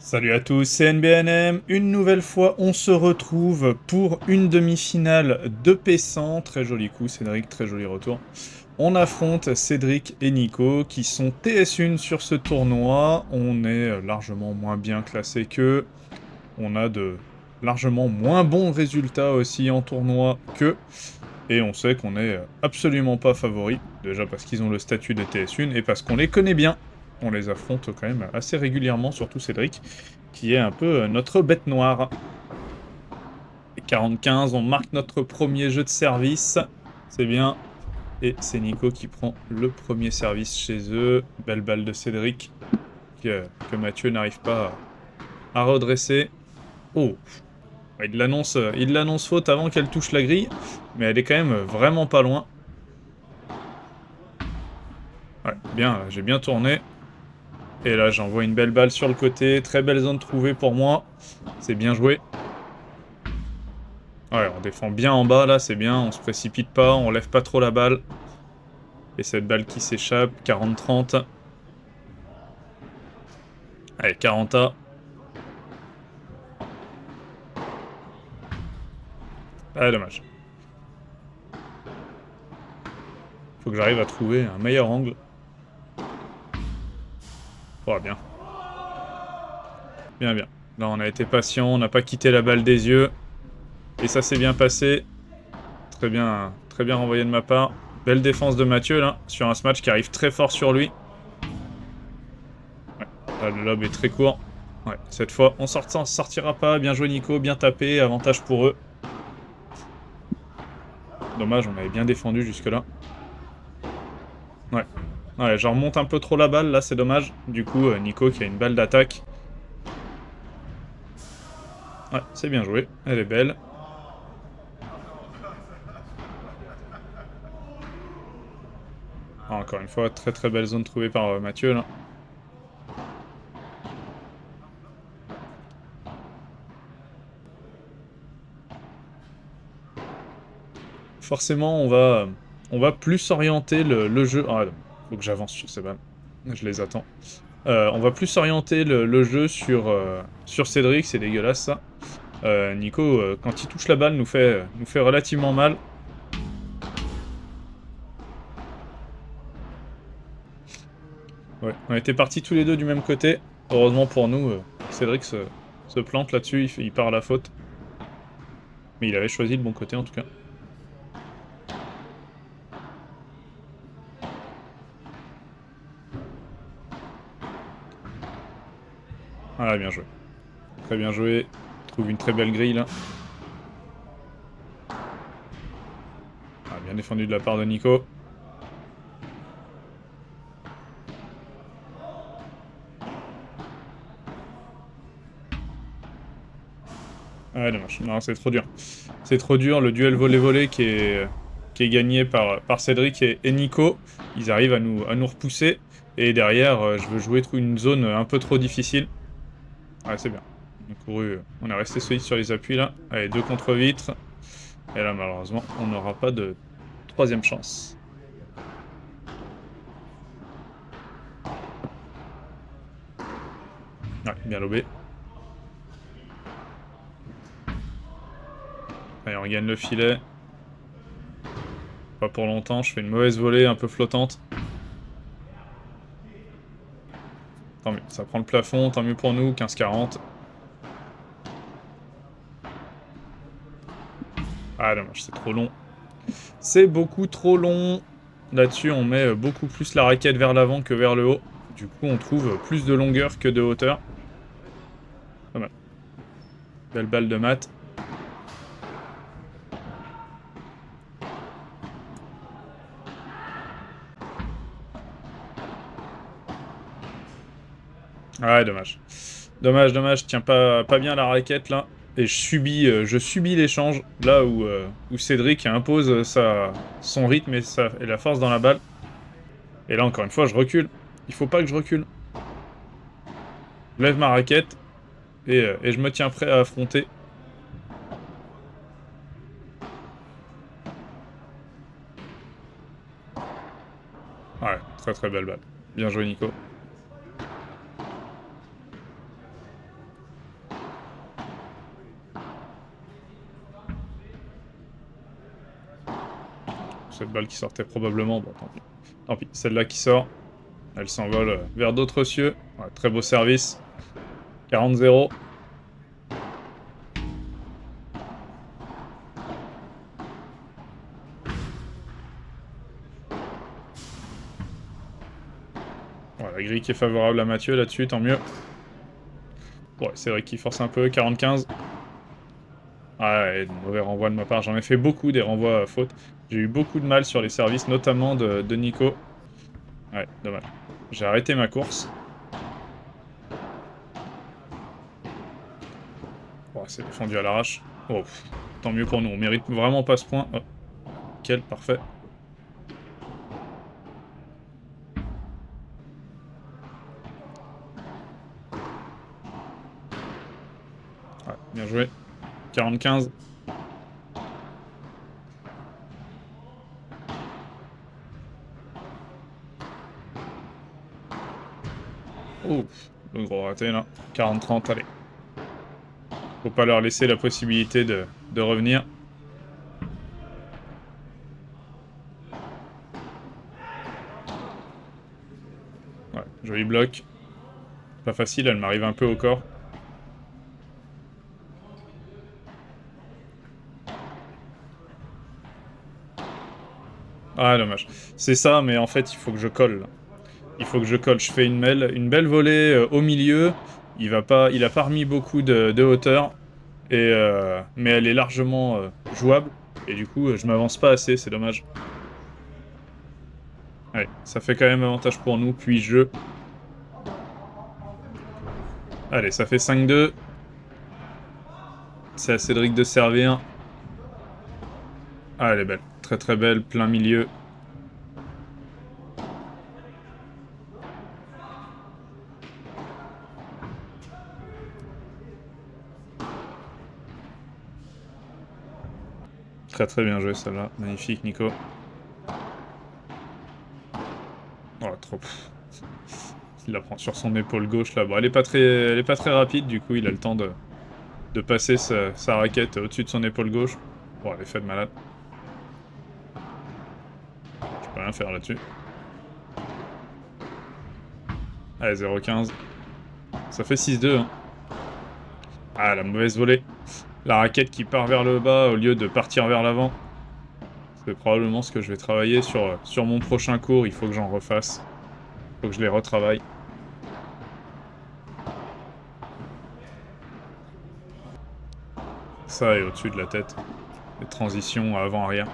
Salut à tous, c'est NBNM. Une nouvelle fois, on se retrouve pour une demi-finale de P100. Très joli coup, Cédric, très joli retour. On affronte Cédric et Nico qui sont TS1 sur ce tournoi. On est largement moins bien classé qu'eux. On a de largement moins bons résultats aussi en tournoi qu'eux. Et on sait qu'on n'est absolument pas favori. Déjà parce qu'ils ont le statut de TS1 et parce qu'on les connaît bien. On les affronte quand même assez régulièrement, surtout Cédric, qui est un peu notre bête noire. Et 45, on marque notre premier jeu de service. C'est bien. Et c'est Nico qui prend le premier service chez eux. Belle balle de Cédric, que Mathieu n'arrive pas à redresser. Oh, il l'annonce faute avant qu'elle touche la grille, mais elle est quand même vraiment pas loin. Ouais, bien, j'ai bien tourné. Et là, j'envoie une belle balle sur le côté. Très belle zone trouvée pour moi. C'est bien joué. Ouais, on défend bien en bas, là, c'est bien. On se précipite pas, on lève pas trop la balle. Et cette balle qui s'échappe, 40-30. Allez, 40A. Ah, dommage. Faut que j'arrive à trouver un meilleur angle. Oh, bien. Bien, bien. Là, on a été patient, on n'a pas quitté la balle des yeux. Et ça s'est bien passé. Très bien renvoyé de ma part. Belle défense de Mathieu, là, sur un smash qui arrive très fort sur lui. Ouais, là, le lob est très court. Ouais, cette fois, on sortira pas. Bien joué, Nico, bien tapé. Avantage pour eux. Dommage, on avait bien défendu jusque-là. Ouais. Ouais, j'en remonte un peu trop la balle, là, c'est dommage. Du coup, Nico qui a une balle d'attaque. Ouais, c'est bien joué. Elle est belle. Ah, encore une fois, très très belle zone trouvée par Mathieu, là. Forcément, on va plus orienter le jeu... Ah, faut que j'avance sur ces balles. Je les attends. On va plus orienter le jeu sur Cédric, c'est dégueulasse, ça. Nico, quand il touche la balle, nous fait relativement mal. Ouais, on était partis tous les deux du même côté. Heureusement pour nous, Cédric se plante là-dessus, il part à la faute. Mais il avait choisi le bon côté en tout cas. Ah, bien joué. Très bien joué. Trouve une très belle grille là. Ah, bien défendu de la part de Nico. Ah, dommage. Non, c'est trop dur. C'est trop dur. Le duel volley-volley qui est gagné par Cédric et Nico. Ils arrivent à nous repousser. Et derrière, je veux jouer une zone un peu trop difficile. Ouais, c'est bien. On est resté solide sur les appuis là. Allez, 2 contre vitre. Et là, malheureusement, on n'aura pas de troisième chance. Ouais, bien lobé. Allez, on gagne le filet. Pas pour longtemps, je fais une mauvaise volée un peu flottante. Tant mieux, ça prend le plafond, tant mieux pour nous, 15-40. Ah dommage, c'est trop long. C'est beaucoup trop long. Là-dessus, on met beaucoup plus la raquette vers l'avant que vers le haut. Du coup, on trouve plus de longueur que de hauteur. Pas mal. Belle balle de mat. Ah ouais, dommage. Dommage, dommage, je tiens pas bien la raquette là. Et je subis l'échange, là où Cédric impose son rythme et la force dans la balle. Et là, encore une fois, je recule. Il faut pas que je recule. Je lève ma raquette et je me tiens prêt à affronter. Ouais, très très belle balle. Bien joué, Nico. cette balle qui sortait probablement. Bon, tant pis. Tant pis, celle-là qui sort. Elle s'envole vers d'autres cieux. Ouais, très beau service. 40-0. Ouais, la grille qui est favorable à Mathieu là-dessus, tant mieux. Ouais, c'est vrai qu'il force un peu. 40-15. Ouais, mauvais renvoi de ma part. J'en ai fait beaucoup des renvois à faute. J'ai eu beaucoup de mal sur les services, notamment de Nico. Ouais, dommage. J'ai arrêté ma course. Oh, c'est défendu à l'arrache. Oh, tant mieux pour nous. On mérite vraiment pas ce point. Oh, quel parfait. Ouais, bien joué. 40-15. Ouf, le gros raté là. 40-30, allez. Faut pas leur laisser la possibilité de revenir. Ouais, joli bloc. Pas facile, elle m'arrive un peu au corps. Ah, dommage. C'est ça, mais en fait, il faut que je colle, là. Il faut que je colle. Je fais une belle volée au milieu. Il a pas remis beaucoup de hauteur. Mais elle est largement jouable. Et du coup, je m'avance pas assez, c'est dommage. Allez, ça fait quand même avantage pour nous, puis je... Allez, ça fait 5-2. C'est à Cédric de servir. Ah, elle est belle. Très très belle, plein milieu. Très très bien joué celle-là. Magnifique, Nico. Oh, trop... Il la prend sur son épaule gauche là. Bon, elle est pas très rapide, du coup il a le temps de passer sa raquette au-dessus de son épaule gauche. Bon, elle est faite malade. Je peux rien faire là-dessus. Allez, 0-15. Ça fait 6-2. Hein. Ah, la mauvaise volée. La raquette qui part vers le bas au lieu de partir vers l'avant. C'est probablement ce que je vais travailler sur mon prochain cours. Il faut que j'en refasse. Il faut que je les retravaille. Ça est au-dessus de la tête. Les transitions avant-arrière.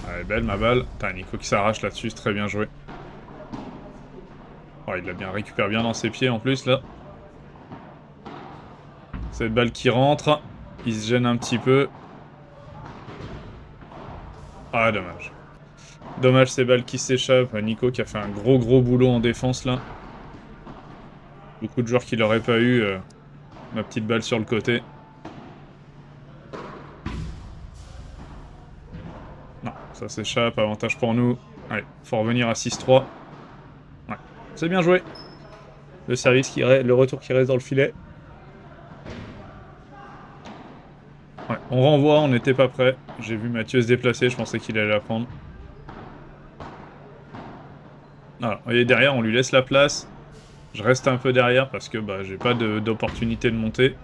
Ah, elle est belle ma balle. Putain, Nico qui s'arrache là-dessus, c'est très bien joué. Oh, il l'a bien récupéré bien dans ses pieds en plus là. Cette balle qui rentre. Il se gêne un petit peu. Ah, dommage. Dommage ces balles qui s'échappent. Nico qui a fait un gros boulot en défense là. Beaucoup de joueurs qui l'auraient pas eu. Ma petite balle sur le côté. Non, ça s'échappe. Avantage pour nous. Allez, faut revenir à 6-3. Ouais, c'est bien joué. Le service le retour qui reste dans le filet. Ouais, on renvoie, on n'était pas prêt. J'ai vu Mathieu se déplacer, je pensais qu'il allait la prendre. Voilà, vous voyez, derrière, on lui laisse la place. Je reste un peu derrière parce que bah, j'ai pas d'opportunité de monter.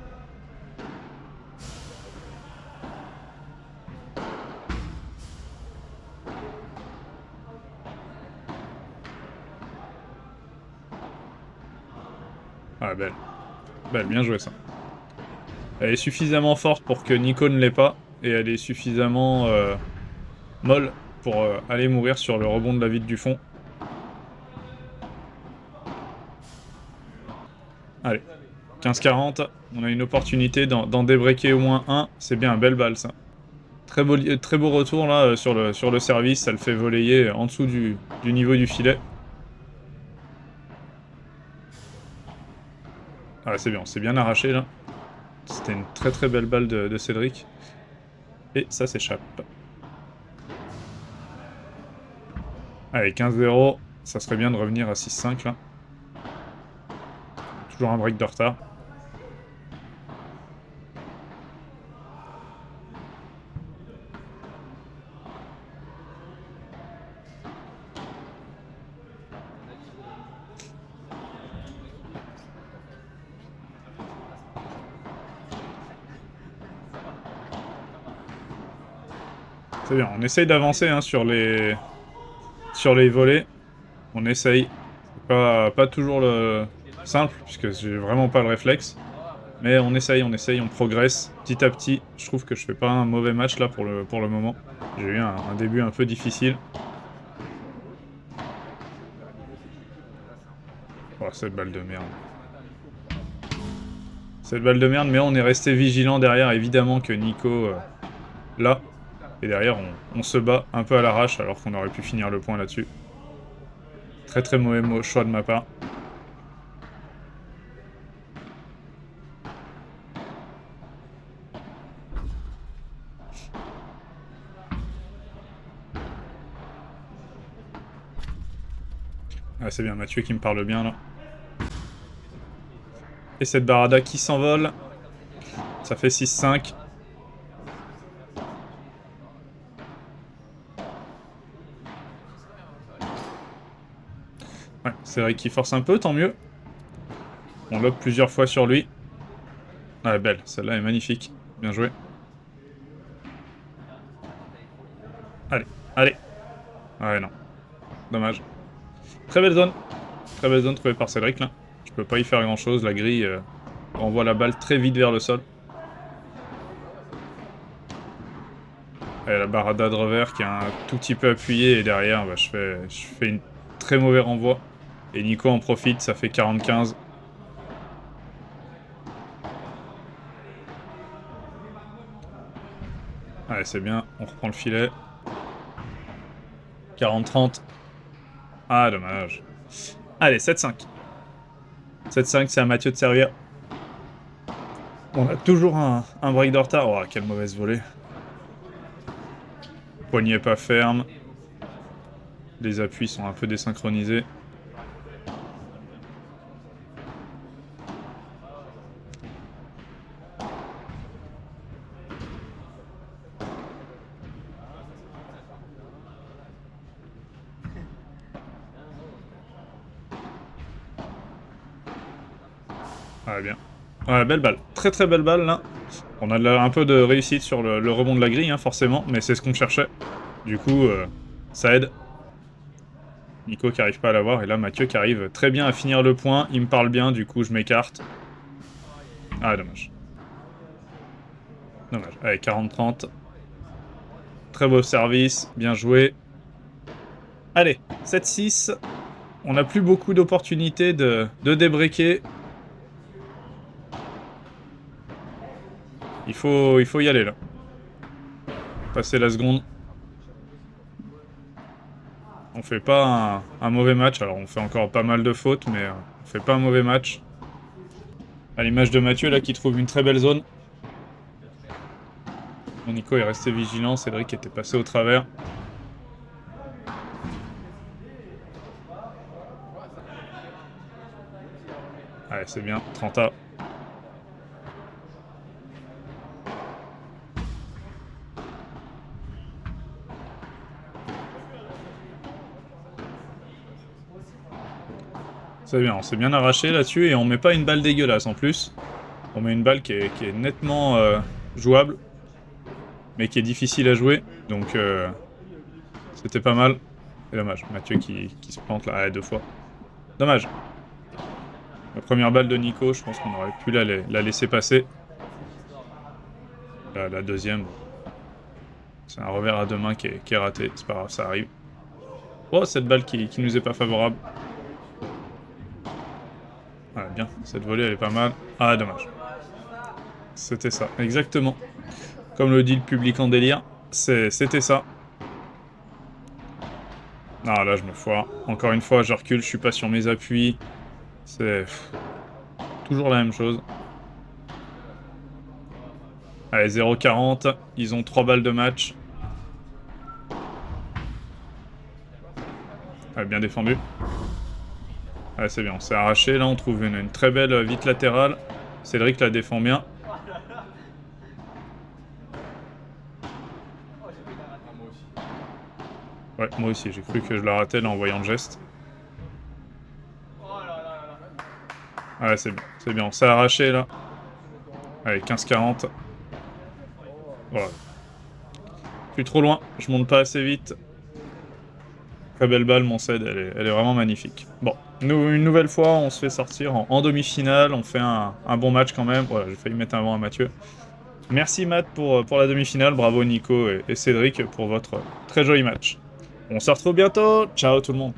Ah, belle. Belle, bien joué ça. Elle est suffisamment forte pour que Nico ne l'ait pas. Et elle est suffisamment molle pour aller mourir sur le rebond de la vitre du fond. Allez, 15-40. On a une opportunité d'en débreaker au moins un. C'est bien, belle balle ça. Très beau retour là sur le service. Ça le fait volleyer en dessous du niveau du filet. Ah, c'est bien, on s'est bien arraché là. C'était une très belle balle de Cédric. Et ça s'échappe. Allez, 15-0. Ça serait bien de revenir à 6-5 là. Toujours un break de retard. C'est bien, on essaye d'avancer hein, sur les volets. On essaye. Pas toujours le simple, puisque j'ai vraiment pas le réflexe. Mais on essaye, on progresse petit à petit. Je trouve que je fais pas un mauvais match là pour le moment. J'ai eu un début un peu difficile. Oh, cette balle de merde. Cette balle de merde, mais on est resté vigilant derrière. Évidemment que Nico, là. Et derrière, on se bat un peu à l'arrache, alors qu'on aurait pu finir le point là-dessus. Très très mauvais choix de ma part. Ah, c'est bien, Mathieu qui me parle bien, là. Et cette Barada qui s'envole. Ça fait 6-5. Ouais, c'est vrai qu'il force un peu, tant mieux. On lobe plusieurs fois sur lui. Ah, belle, celle-là est magnifique. Bien joué. Allez, allez. Ouais, non. Dommage. Très belle zone. Très belle zone trouvée par Cédric, là. Je peux pas y faire grand-chose. La grille renvoie la balle très vite vers le sol. Et la Barada de revers qui est un tout petit peu appuyée. Et derrière, bah, je fais une très mauvais renvoi. Et Nico en profite, ça fait 40-15. Allez, c'est bien. On reprend le filet. 40-30. Ah, dommage. Allez, 7-5. 7-5, c'est à Mathieu de servir. On a toujours un break de retard. Oh, quelle mauvaise volée. Poignet pas ferme. Les appuis sont un peu désynchronisés. Ah, bien. Ouais, belle balle. Très très belle balle, là. On a un peu de réussite sur le rebond de la grille, hein, forcément, mais c'est ce qu'on cherchait. Du coup, ça aide. Nico qui arrive pas à l'avoir, et là Mathieu qui arrive très bien à finir le point. Il me parle bien, du coup je m'écarte. Ah, dommage. Dommage. Allez, 40-30. Très beau service, bien joué. Allez, 7-6. On n'a plus beaucoup d'opportunités de débreaker. Il faut y aller, là. Passer la seconde. On fait pas un mauvais match. Alors, on fait encore pas mal de fautes, mais on fait pas un mauvais match. À l'image de Mathieu, là, qui trouve une très belle zone. Bon, Nico est resté vigilant. Cédric était passé au travers. Allez, c'est bien. 30A. C'est bien, on s'est bien arraché là-dessus et on met pas une balle dégueulasse en plus. On met une balle qui est nettement jouable, mais qui est difficile à jouer, donc c'était pas mal. C'est dommage, Mathieu qui se plante là, 2 fois. Dommage. La première balle de Nico, je pense qu'on aurait pu la laisser passer. La deuxième, c'est un revers à deux mains qui est raté, c'est pas grave, ça arrive. Oh, cette balle qui nous est pas favorable. Ah, bien, cette volée elle est pas mal. Ah, dommage. C'était ça, exactement. Comme le dit le public en délire, c'était ça. Ah, là je me foire. Encore une fois, je recule, je suis pas sur mes appuis. C'est toujours la même chose. Allez, 0-40. Ils ont 3 balles de match. Allez, bien défendu. Allez, c'est bien, on s'est arraché. Là, on trouve une très belle vite latérale. Cédric la défend bien. Ouais, moi aussi, j'ai cru que je la ratais là en voyant le geste. Ouais, c'est bien, on s'est arraché là. Allez, 15-40. Voilà. Je suis trop loin, je monte pas assez vite. Très belle balle, mon Ced, elle est vraiment magnifique. Bon, une nouvelle fois, on se fait sortir en demi-finale, on fait un bon match quand même. Voilà, j'ai failli mettre un vent à Mathieu. Merci Matt pour la demi-finale, bravo Nico et Cédric pour votre très joli match. On se retrouve bientôt, ciao tout le monde.